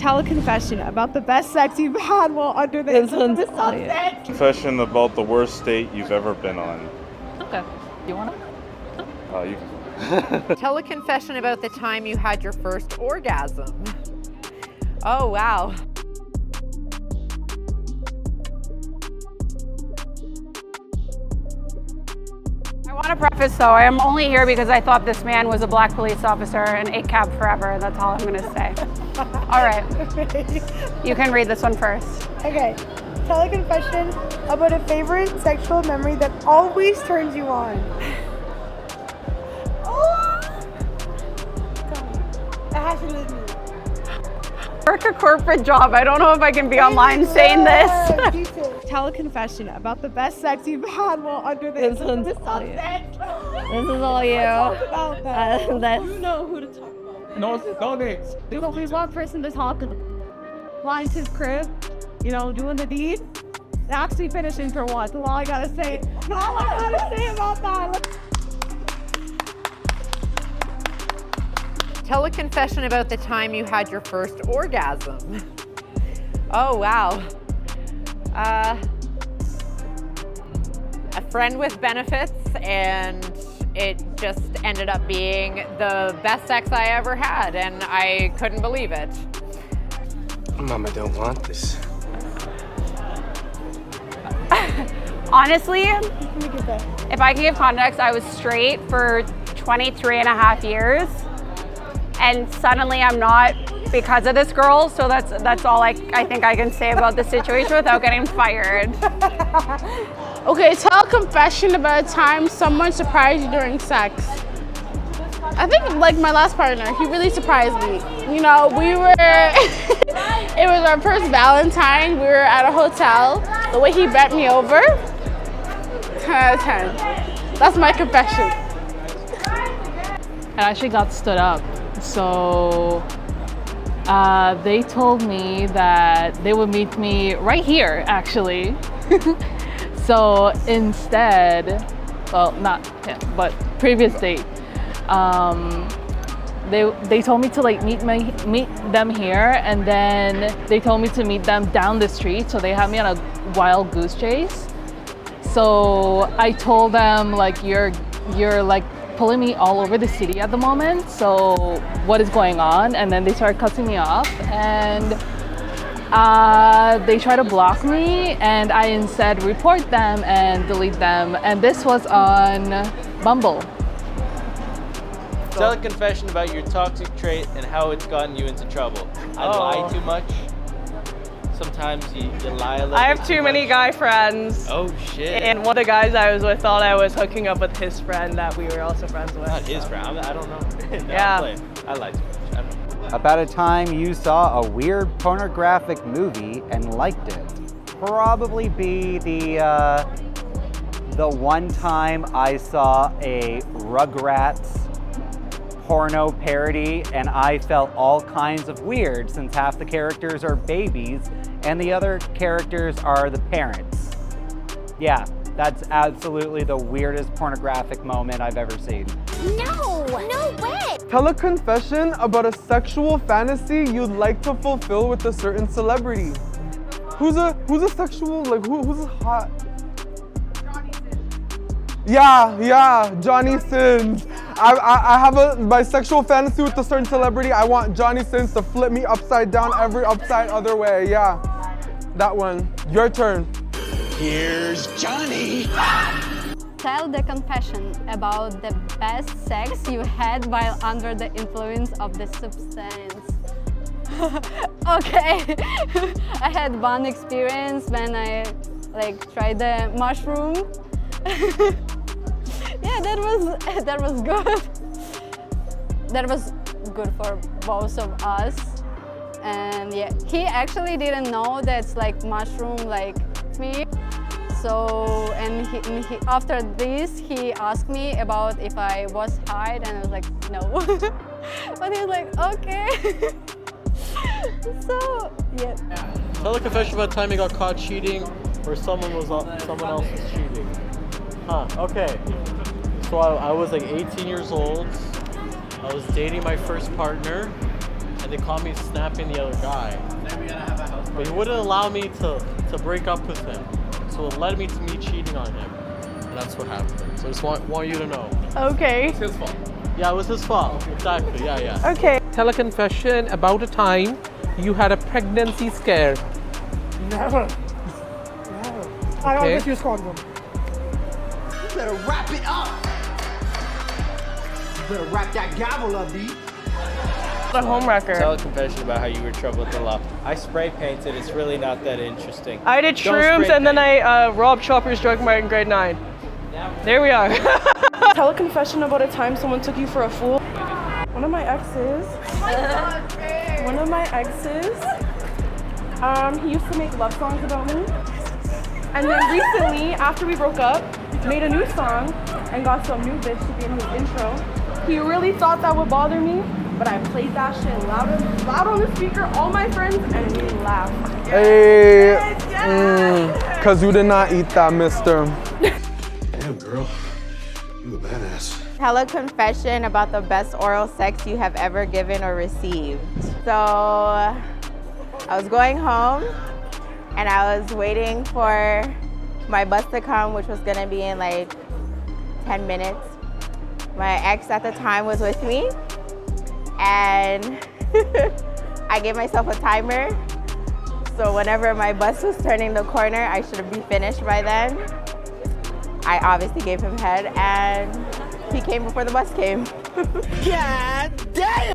Tell a confession about the best sex you've had while under the sunset. Confession about the worst date you've ever been on. Okay. You want to? You can. Tell a confession about the time you had your first orgasm. Oh, wow. I want to preface though, I am only here because I thought this man was a black police officer and ate cab forever. That's all I'm going to say. All right. You can read this one first. Okay. Tell a confession about a favorite sexual memory that always turns you on. It has to do with me. Work a corporate job. I don't know if I can be online saying this. Tell a confession about the best sex you've had while under the sunset. This is all you. Talk about that. You know who to talk about. No names. There's one person to talk, flying to his crib, doing the deed, and actually finishing for once. That's all I gotta say. All I gotta say about that. Tell a confession about the time you had your first orgasm. Oh, wow. A friend with benefits, and it just ended up being the best sex I ever had, and I couldn't believe it. Mama don't want this. Honestly, if I can give context, I was straight for 23 and a half years, and suddenly I'm not because of this girl, so that's all I think I can say about the situation without getting fired. Okay, tell a confession about a time someone surprised you during sex. I think like my last partner, he really surprised me. We were, it was our first Valentine, we were at a hotel. The way he bent me over, 10 out of 10. That's my confession. I actually got stood up. So they told me that they would meet me right here, actually. So instead, well, not him, but previous date, they told me to like meet them here, and then they told me to meet them down the street. So they had me on a wild goose chase. So I told them like you're like pulling me all over the city at the moment, so what is going on? And then they started cutting me off, and they tried to block me, and I instead report them and delete them, and this was on Bumble. Tell a confession about your toxic trait and how it's gotten you into trouble. I lie too much. Sometimes you lie a little. I have too many guy friends. Oh shit. And one of the guys I was with thought I was hooking up with his friend that we were also friends with. Not his friend. I don't know. No, Yeah. I'm playing. I lie too much. I don't know. About a time you saw a weird pornographic movie and liked it. Probably be the one time I saw a Rugrats porno parody and I felt all kinds of weird since half the characters are babies and the other characters are the parents. Yeah, that's absolutely the weirdest pornographic moment I've ever seen. No way! Tell a confession about a sexual fantasy you'd like to fulfill with a certain celebrity. Who's a sexual, like who's hot? Johnny Sins. Yeah, Johnny Sins. I have my sexual fantasy with a certain celebrity. I want Johnny Sins to flip me upside down every upside other way. Yeah, that one. Your turn. Here's Johnny. Tell the confession about the best sex you had while under the influence of the substance. Okay, I had one experience when I tried the mushroom. Yeah, that was good. That was good for both of us. And yeah, he actually didn't know that's like mushroom like me. So, and he after this, he asked me about if I was high, and I was like, no. But he was like, okay. So, yeah. Tell a confession about time you got caught cheating or someone else was cheating. Okay. So I was like 18 years old. I was dating my first partner, and and they caught me snapping the other guy. But he wouldn't allow me to break up with him. So it led me to me cheating on him. And that's what happened. So I just want you to know. Okay. It's his fault. Yeah, it was his fault. Exactly, yeah. Okay. Tell a confession about a time you had a pregnancy scare. Never. I always use condom. You better wrap it up. You better wrap that gavel up, B. The homewrecker. Tell a confession about how you were in trouble with the law. I spray painted. It's really not that interesting. I did shrooms and then I robbed Shoppers Drug Mart in grade 9. There we are. Tell a confession about a time someone took you for a fool. One of my exes. He used to make love songs about me. And then recently, after we broke up, made a new song and got some new bitch to be in his intro. He really thought that would bother me, but I played that shit loud on the speaker, all my friends, and we laughed. Hey, cause you did not eat that, mister. Damn, girl. You a badass. Tell a confession about the best oral sex you have ever given or received. So, I was going home and I was waiting for my bus to come, which was gonna be in like 10 minutes. My ex at the time was with me and I gave myself a timer. So whenever my bus was turning the corner, I should be finished by then. I obviously gave him head and he came before the bus came. God damn!